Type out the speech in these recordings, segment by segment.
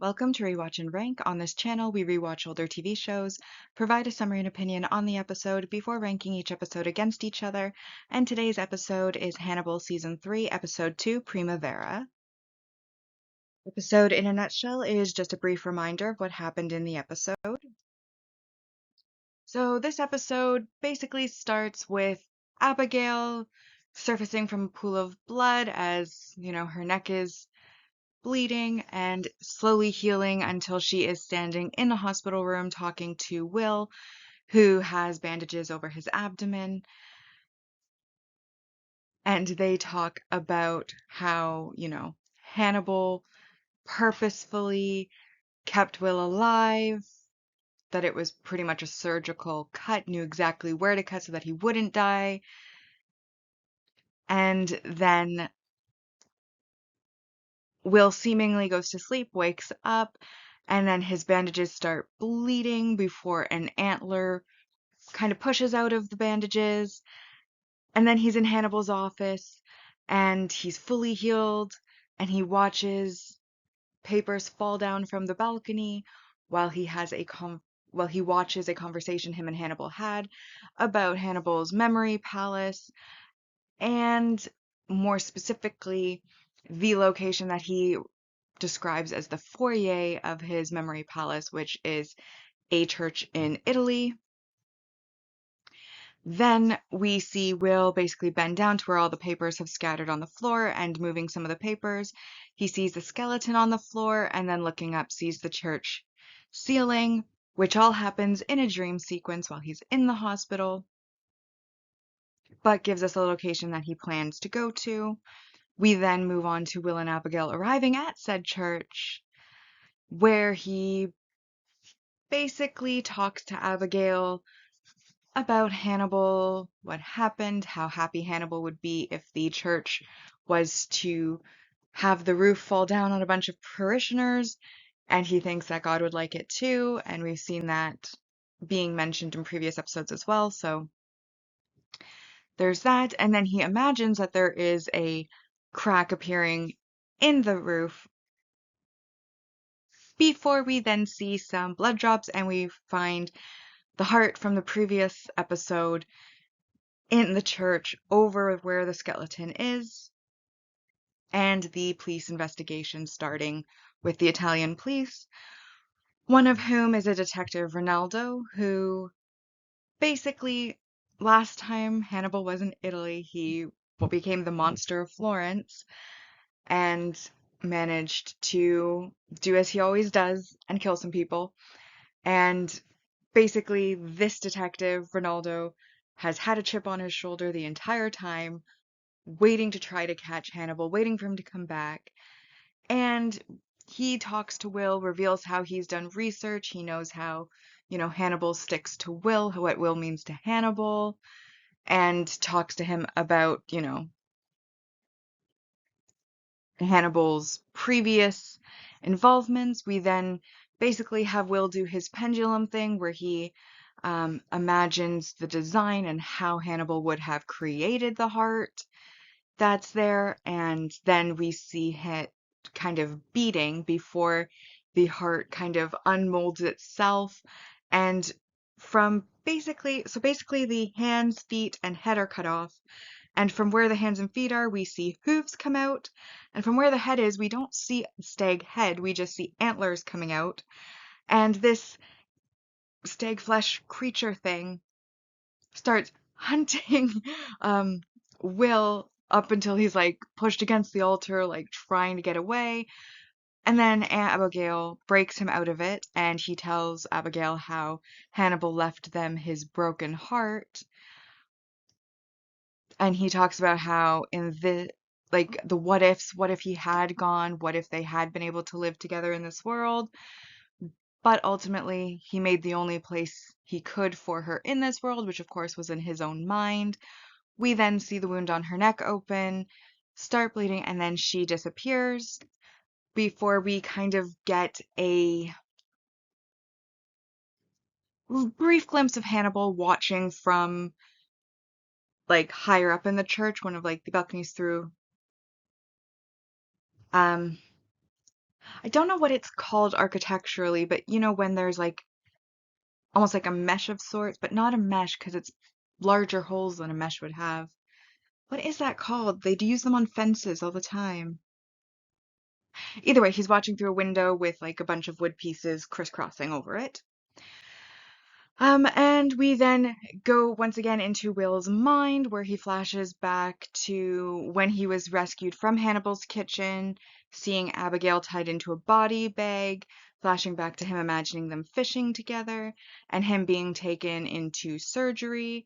Welcome to Rewatch-and-Rank. On this channel, we rewatch older TV shows, provide a summary and opinion on the episode before ranking each episode against each other, and today's episode is Hannibal Season 3, Episode 2, Primavera. Episode in a nutshell is just a brief reminder of what happened in the episode. So this episode basically starts with Abigail surfacing from a pool of blood as, her neck is bleeding and slowly healing until she is standing in the hospital room talking to Will, who has bandages over his abdomen. And they talk about how, Hannibal purposefully kept Will alive, that it was pretty much a surgical cut, knew exactly where to cut so that he wouldn't die. And then Will seemingly goes to sleep, wakes up, and then his bandages start bleeding before an antler kind of pushes out of the bandages. And then he's in Hannibal's office and he's fully healed and he watches papers fall down from the balcony while he has while he watches a conversation him and Hannibal had about Hannibal's memory palace, and more specifically the location that he describes as the foyer of his memory palace, which is a church in Italy. Then we see Will basically bend down to where all the papers have scattered on the floor and moving some of the papers. He sees the skeleton on the floor and then looking up sees the church ceiling, which all happens in a dream sequence while he's in the hospital, but gives us a location that he plans to go to. We then move on to Will and Abigail arriving at said church, where he basically talks to Abigail about Hannibal, what happened, how happy Hannibal would be if the church was to have the roof fall down on a bunch of parishioners, and he thinks that God would like it too, and we've seen that being mentioned in previous episodes as well, so there's that. And then he imagines that there is a crack appearing in the roof before we then see some blood drops and we find the heart from the previous episode in the church over where the skeleton is, and the police investigation starting with the Italian police, one of whom is a detective, Ronaldo, who basically, last time Hannibal was in Italy, he became the monster of Florence and managed to do as he always does and kill some people. And basically, this detective, Ronaldo, has had a chip on his shoulder the entire time, waiting to try to catch Hannibal, waiting for him to come back. And he talks to Will, reveals how he's done research. He knows how, Hannibal sticks to Will, what Will means to Hannibal, and talks to him about, Hannibal's previous involvements. We then basically have Will do his pendulum thing where he imagines the design and how Hannibal would have created the heart that's there, and then we see it kind of beating before the heart kind of unmolds itself, and from basically the hands, feet, and head are cut off, and from where the hands and feet are, we see hooves come out, and from where the head is, we don't see stag head, we just see antlers coming out, and this stag flesh creature thing starts hunting Will up until he's like pushed against the altar, like trying to get away. And then Abigail breaks him out of it, and he tells Abigail how Hannibal left them his broken heart. And he talks about how in the what ifs, what if he had gone, what if they had been able to live together in this world. But ultimately, he made the only place he could for her in this world, which of course was in his own mind. We then see the wound on her neck open, start bleeding, and then she disappears before we kind of get a brief glimpse of Hannibal watching from like higher up in the church, one of like the balconies through. Um, I don't know what it's called architecturally, but you know when there's like almost like a mesh of sorts, but not a mesh because it's larger holes than a mesh would have. What is that called? They do use them on fences all the time. Either way, he's watching through a window with like a bunch of wood pieces crisscrossing over it. And we then go once again into Will's mind, where he flashes back to when he was rescued from Hannibal's kitchen, seeing Abigail tied into a body bag, flashing back to him imagining them fishing together, and him being taken into surgery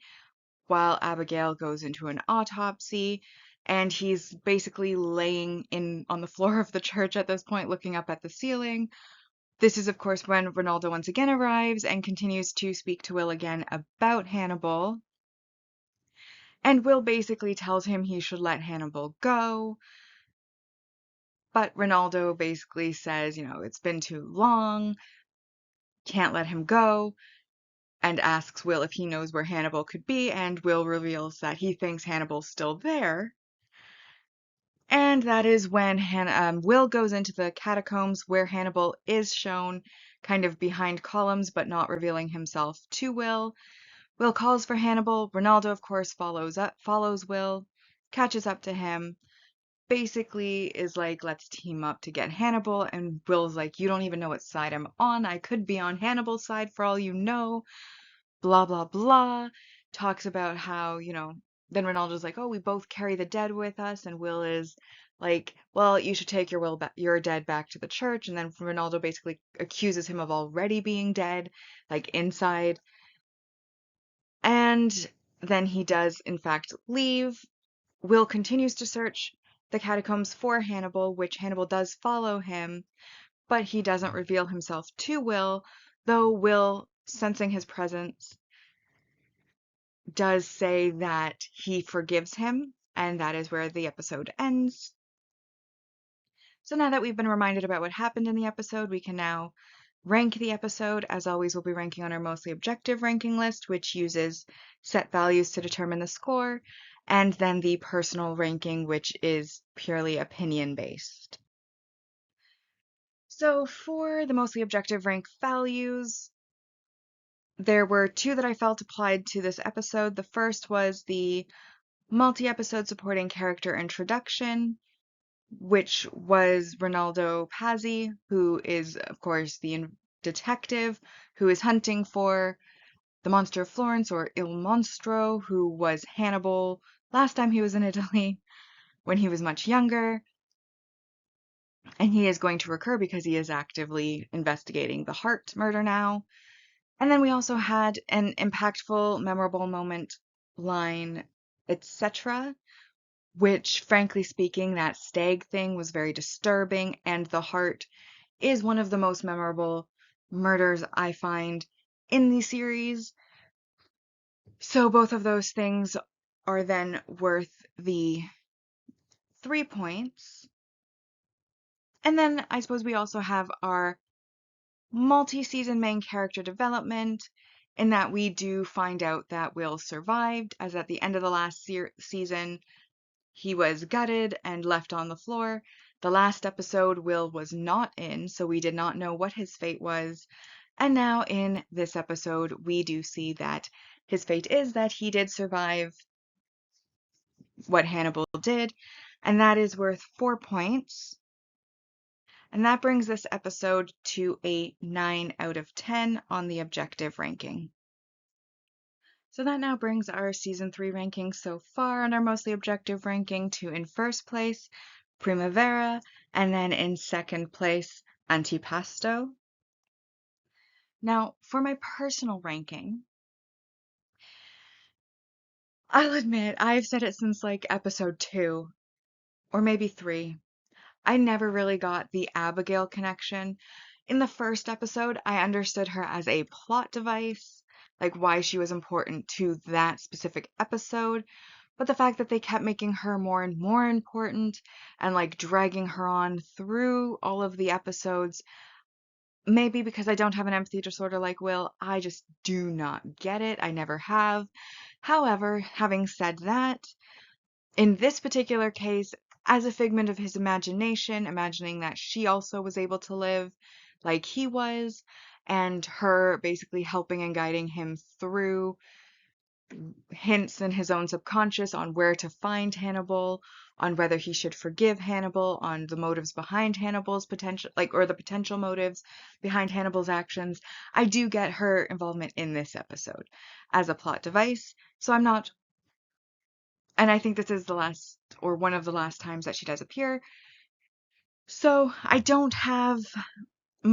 while Abigail goes into an autopsy. And he's basically laying in on the floor of the church at this point, looking up at the ceiling. This is, of course, when Ronaldo once again arrives and continues to speak to Will again about Hannibal. And Will basically tells him he should let Hannibal go. But Ronaldo basically says, it's been too long, can't let him go, and asks Will if he knows where Hannibal could be. And Will reveals that he thinks Hannibal's still there. And that is when Will goes into the catacombs where Hannibal is shown kind of behind columns, but not revealing himself to Will. Will calls for Hannibal. Ronaldo, of course, follows Will, catches up to him, basically is like, let's team up to get Hannibal. And Will's like, you don't even know what side I'm on. I could be on Hannibal's side for all you know. Blah, blah, blah. Talks about how, then Ronaldo's like, oh, we both carry the dead with us. And Will is like, well, you should take your dead back to the church. And then Ronaldo basically accuses him of already being dead, like inside. And then he does, in fact, leave. Will continues to search the catacombs for Hannibal, which Hannibal does follow him, but he doesn't reveal himself to Will, though Will, sensing his presence, does say that he forgives him, and that is where the episode ends. So now that we've been reminded about what happened in the episode, we can now rank the episode. As always, we'll be ranking on our mostly objective ranking list, which uses set values to determine the score, and then the personal ranking, which is purely opinion-based. So for the mostly objective rank values, there were two that I felt applied to this episode. The first was the multi-episode supporting character introduction, which was Ronaldo Pazzi, who is, of course, the detective who is hunting for the Monster of Florence, or Il Monstro, who was Hannibal last time he was in Italy when he was much younger. And he is going to recur because he is actively investigating the Hart murder now. And then we also had an impactful, memorable moment line, etc., which, frankly speaking, that stag thing was very disturbing, and the Hart is one of the most memorable murders I find in the series. So both of those things are then worth the 3 points. And then I suppose we also have our multi-season main character development, in that we do find out that Will survived, as at the end of the last season, he was gutted and left on the floor. The last episode, Will was not in, so we did not know what his fate was. And now in this episode, we do see that his fate is that he did survive what Hannibal did, and that is worth 4 points. And that brings this episode to a 9 out of 10 on the objective ranking. So that now brings our season 3 ranking so far on our mostly objective ranking to, in first place, Primavera, and then in second place, Antipasto. Now, for my personal ranking, I'll admit, I've said it since like episode 2, or maybe 3. I never really got the Abigail connection. In the first episode, I understood her as a plot device, like why she was important to that specific episode. But the fact that they kept making her more and more important and like dragging her on through all of the episodes, maybe because I don't have an empathy disorder like Will, I just do not get it. I never have. However, having said that, in this particular case, as a figment of his imagination, imagining that she also was able to live like he was, and her basically helping and guiding him through hints in his own subconscious on where to find Hannibal, on whether he should forgive Hannibal, on the motives behind Hannibal's potential, like, or the potential motives behind Hannibal's actions. I do get her involvement in this episode as a plot device, so I'm not, and I think this is the last, or one of the last times that she does appear. So I don't have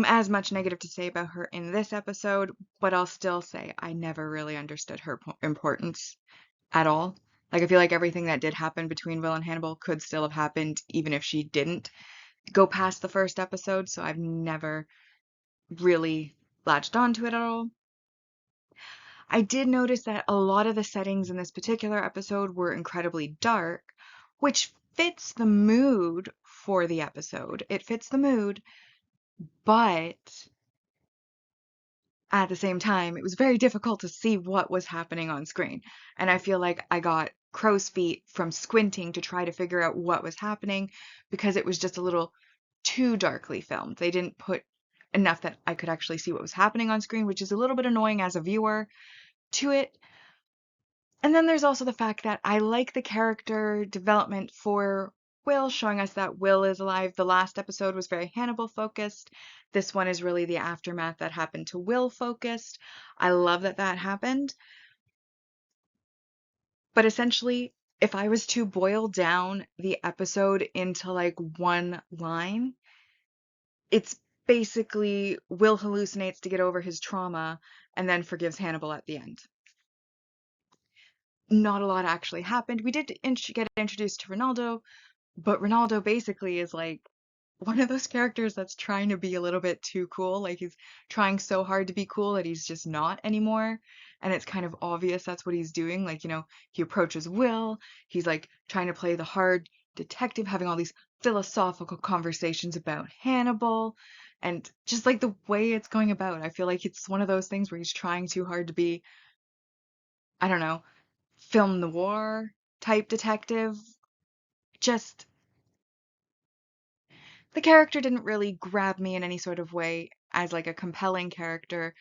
as much negative to say about her in this episode, but I'll still say I never really understood her importance at all. Like, I feel like everything that did happen between Will and Hannibal could still have happened even if she didn't go past the first episode, so I've never really latched onto it at all. I did notice that a lot of the settings in this particular episode were incredibly dark, which fits the mood for the episode. It fits the mood, but at the same time, it was very difficult to see what was happening on screen. And I feel like I got crow's feet from squinting to try to figure out what was happening because it was just a little too darkly filmed. They didn't put enough that I could actually see what was happening on screen, which is a little bit annoying as a viewer to it. And then there's also the fact that I like the character development for Will, showing us that Will is alive. The last episode was very Hannibal focused. This one is really the aftermath that happened to Will focused. I love that that happened. But essentially, if I was to boil down the episode into like one line, it's basically Will hallucinates to get over his trauma and then forgives Hannibal at the end. Not a lot actually happened. We did get introduced to Ronaldo, but Ronaldo basically is like one of those characters that's trying to be a little bit too cool. Like, he's trying so hard to be cool that he's just not anymore. And it's kind of obvious that's what he's doing. Like, he approaches Will, he's like trying to play the hard detective, having all these philosophical conversations about Hannibal. And just like the way it's going about, I feel like it's one of those things where he's trying too hard to be, I don't know, film noir type detective. Just the character didn't really grab me in any sort of way as like a compelling character,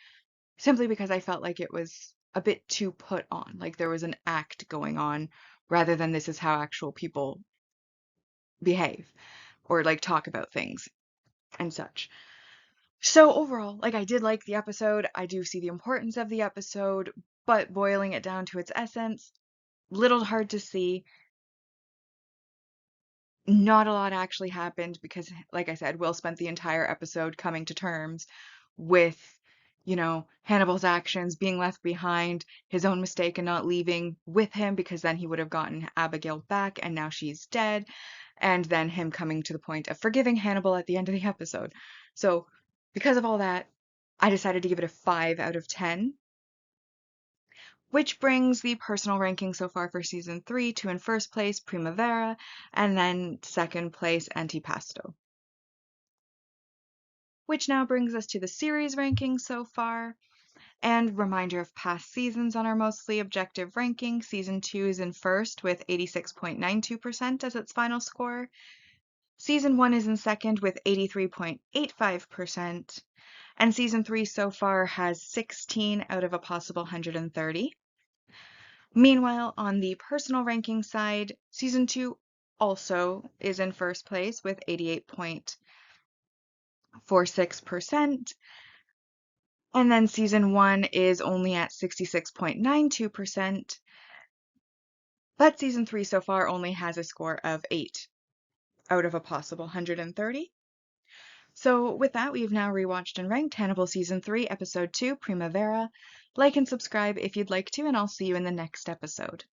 simply because I felt like it was a bit too put on, like there was an act going on rather than this is how actual people behave or like talk about things and such. So overall, like, I did like the episode. I do see the importance of the episode, but boiling it down to its essence, little hard to see. Not a lot actually happened because, like I said, Will spent the entire episode coming to terms with, Hannibal's actions, being left behind, his own mistake in not leaving with him because then he would have gotten Abigail back and now she's dead, and then him coming to the point of forgiving Hannibal at the end of the episode. So, because of all that, I decided to give it a 5 out of 10. Which brings the personal ranking so far for season 3 to in first place Primavera and then second place Antipasto. Which now brings us to the series ranking so far. And reminder of past seasons on our mostly objective ranking. Season 2 is in first with 86.92% as its final score. Season 1 is in second with 83.85%. And season 3 so far has 16 out of a possible 130. Meanwhile, on the personal ranking side, season 2 also is in first place with 88.46%. And then season 1 is only at 66.92%. But season 3 so far only has a score of 8 out of a possible 130. So with that, we've now rewatched and ranked Hannibal Season 3, Episode 2, Primavera. Like and subscribe if you'd like to, and I'll see you in the next episode.